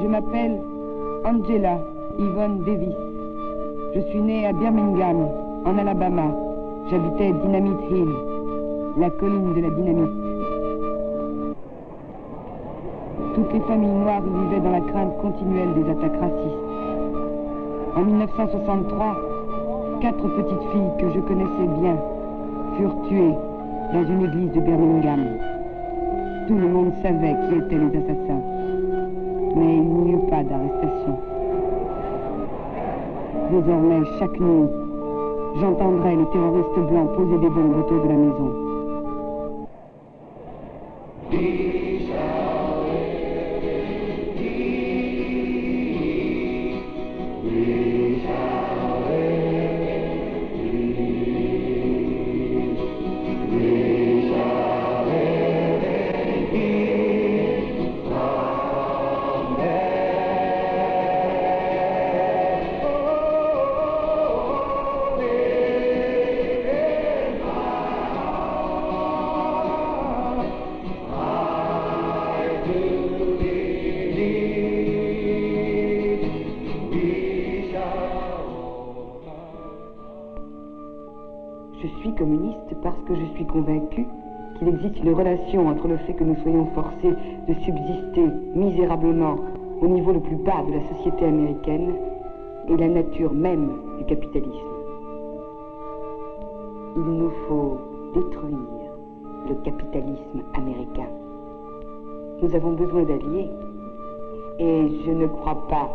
Je m'appelle Angela Yvonne Davis. Je suis née à Birmingham, en Alabama. J'habitais Dynamite Hill, la colline de la dynamite. Toutes les familles noires y vivaient dans la crainte continuelle des attaques racistes. En 1963, 4 petites filles que je connaissais bien furent tuées dans une église de Birmingham. Tout le monde savait qui étaient les assassins, mais il n'y eut pas d'arrestation. Désormais, chaque nuit, j'entendrai les terroristes blancs poser des bombes autour de la maison. Je suis communiste parce que je suis convaincue qu'il existe une relation entre le fait que nous soyons forcés de subsister misérablement au niveau le plus bas de la société américaine et la nature même du capitalisme. Il nous faut détruire le capitalisme américain. Nous avons besoin d'alliés et je ne crois pas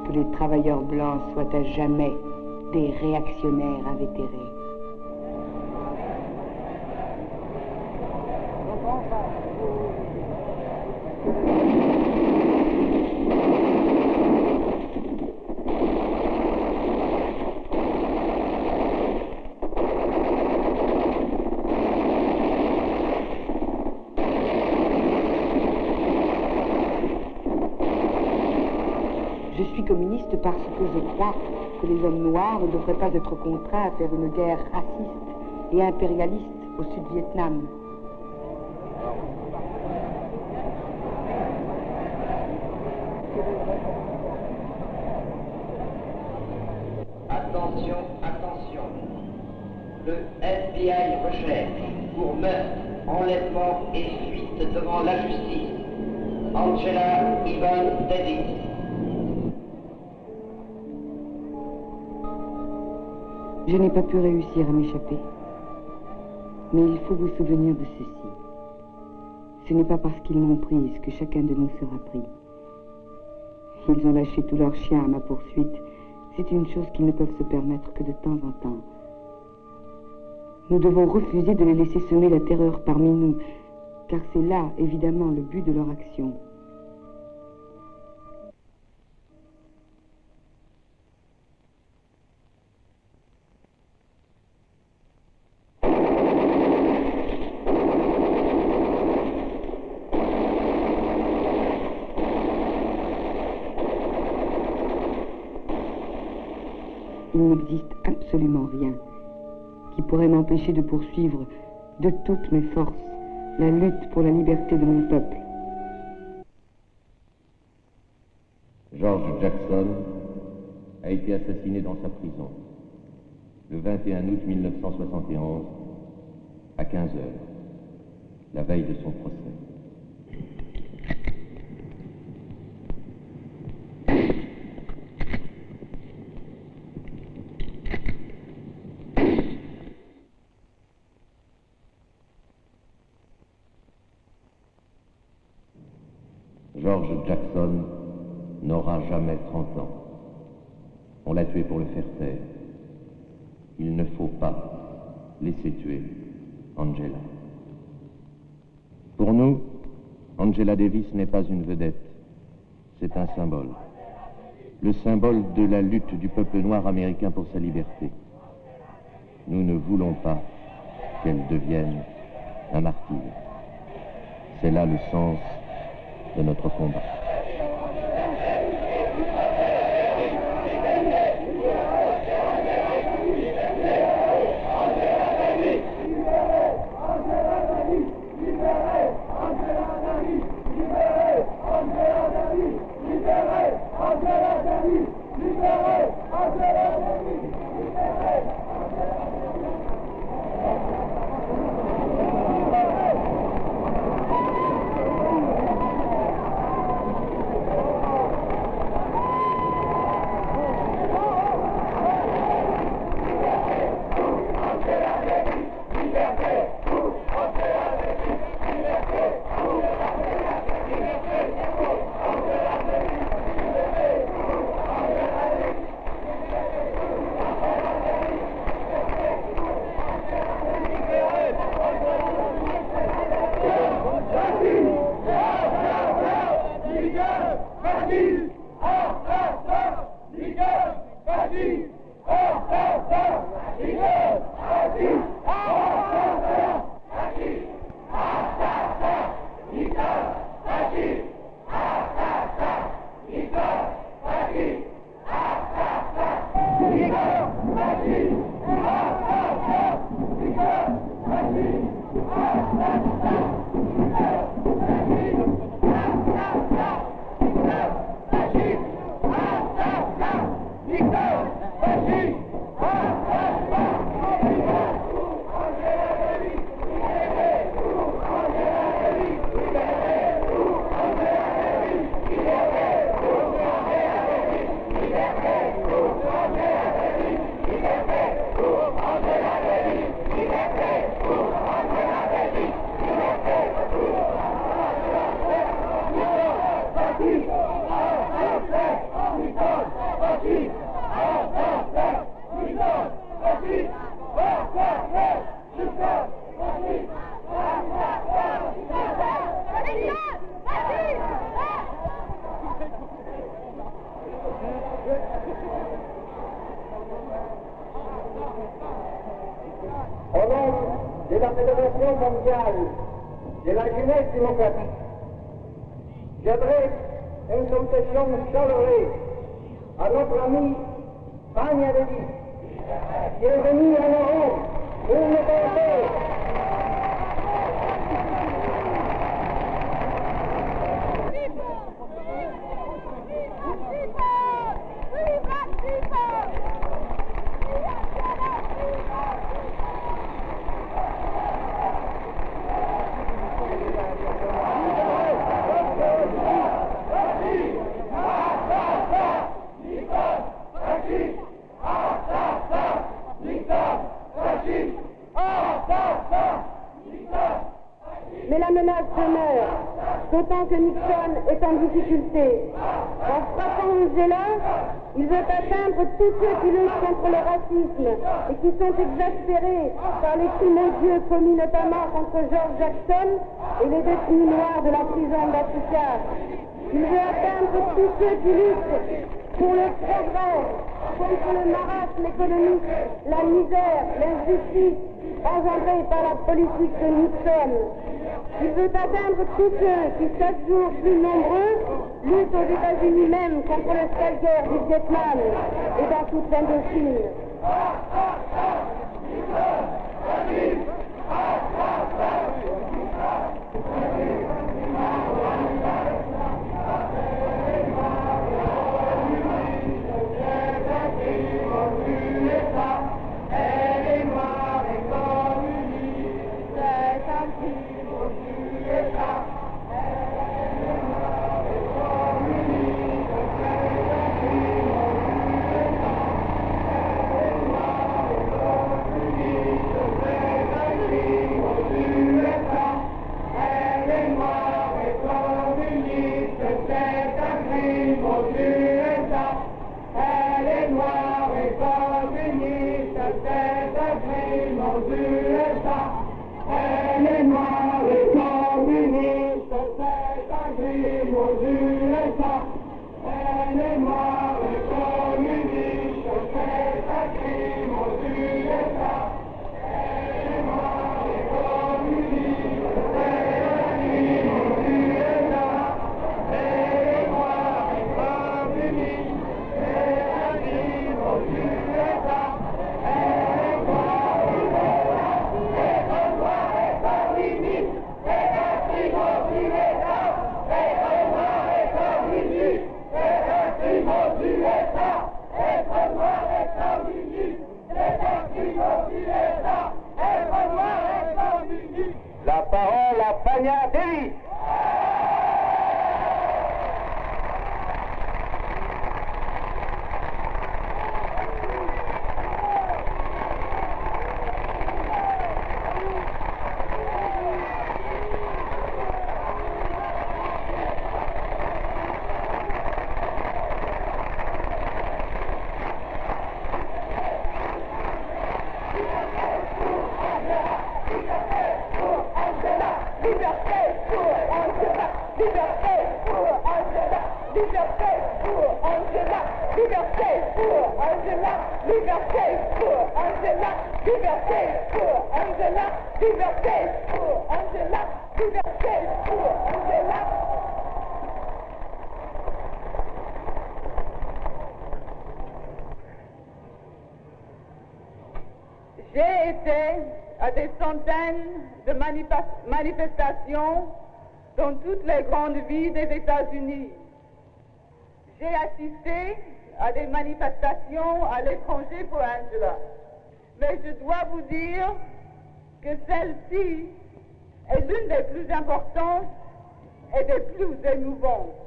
que les travailleurs blancs soient à jamais des réactionnaires invétérés. Je suis communiste parce que je crois que les hommes noirs ne devraient pas être contraints à faire une guerre raciste et impérialiste au Sud-Vietnam. Attention, attention. Le FBI recherche pour meurtre, enlèvement et fuite devant la justice Angela Yvonne Davis. Je n'ai pas pu réussir à m'échapper. Mais il faut vous souvenir de ceci. Ce n'est pas parce qu'ils m'ont prise que chacun de nous sera pris. Ils ont lâché tous leurs chiens à ma poursuite. C'est une chose qu'ils ne peuvent se permettre que de temps en temps. Nous devons refuser de les laisser semer la terreur parmi nous, car c'est là, évidemment, le but de leur action. Il n'existe absolument rien qui pourrait m'empêcher de poursuivre de toutes mes forces la lutte pour la liberté de mon peuple. George Jackson a été assassiné dans sa prison le 21 août 1971 à 15 heures, la veille de son procès. George Jackson n'aura jamais 30 ans. On l'a tué pour le faire taire. Il ne faut pas laisser tuer Angela. Pour nous, Angela Davis n'est pas une vedette. C'est un symbole. Le symbole de la lutte du peuple noir américain pour sa liberté. Nous ne voulons pas qu'elle devienne un martyr. C'est là le sens de notre combat. Libérez Angela Davis! Libérez Angela Davis! Libérez Au nom de la Fédération mondiale de la jeunesse démocratique, j'adresse une salutation chaleureuse à notre ami Vania Davis, qui est venu à Europe pour nous porter Mais la menace demeure, d'autant que Nixon est en difficulté. En frappant Angela, il veut atteindre tous ceux qui luttent contre le racisme et qui sont exaspérés par les crimes odieux commis notamment contre George Jackson et les détenus noirs de la prison d'Attica. Il veut atteindre tous ceux qui luttent pour le progrès, contre le marasme économique, la misère, l'injustice engendrée par la politique de Nixon. Il veut atteindre tous ceux qui, chaque jour plus nombreux, luttent aux États-Unis même contre le sale guerre du Vietnam et dans toute l'Indochine. La parole à Vania Davis. J'ai été à des centaines de manifestations dans toutes les grandes villes des États-Unis. J'ai assisté à des manifestations à l'étranger pour Angela. Mais je dois vous dire que celle-ci est l'une des plus importantes et des plus émouvantes.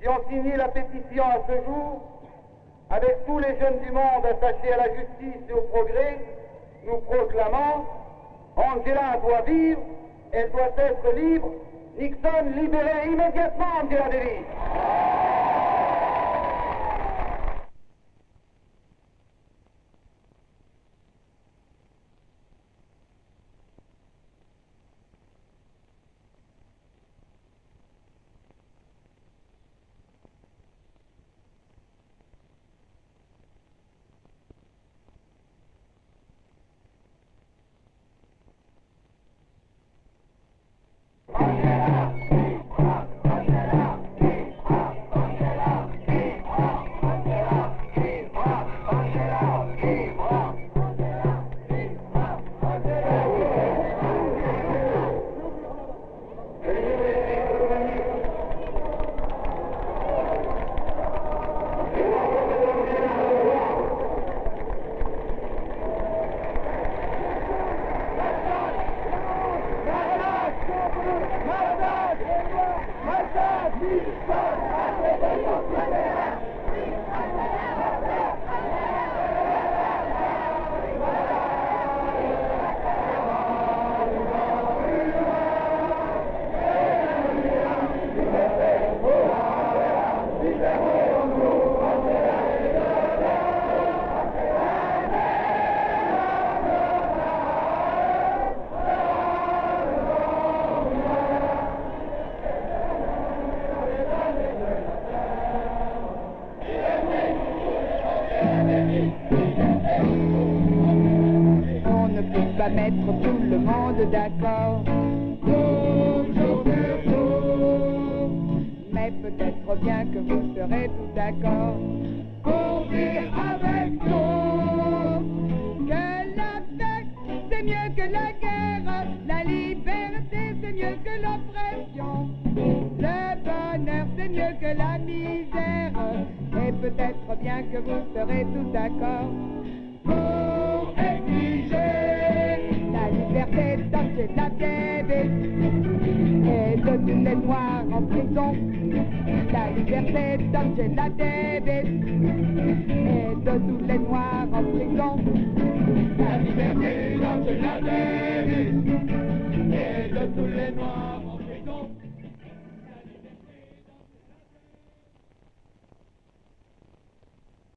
qui ont signé la pétition à ce jour, avec tous les jeunes du monde attachés à la justice et au progrès, nous proclamons: Angela doit vivre, elle doit être libre, Nixon libéré immédiatement Angela Davis. On ne peut pas mettre tout le monde d'accord. Mais peut-être bien que vous serez tous d'accord pour dire avec nous que la paix c'est mieux que la guerre, la liberté c'est mieux que l'oppression, le bonheur c'est mieux que la misère, et peut-être bien que vous serez tous d'accord pour exiger la liberté d'Angela Davis et de tous les noirs en prison, la liberté d'Angela Davis et de tous les noirs en prison, la liberté d'Angela Davis.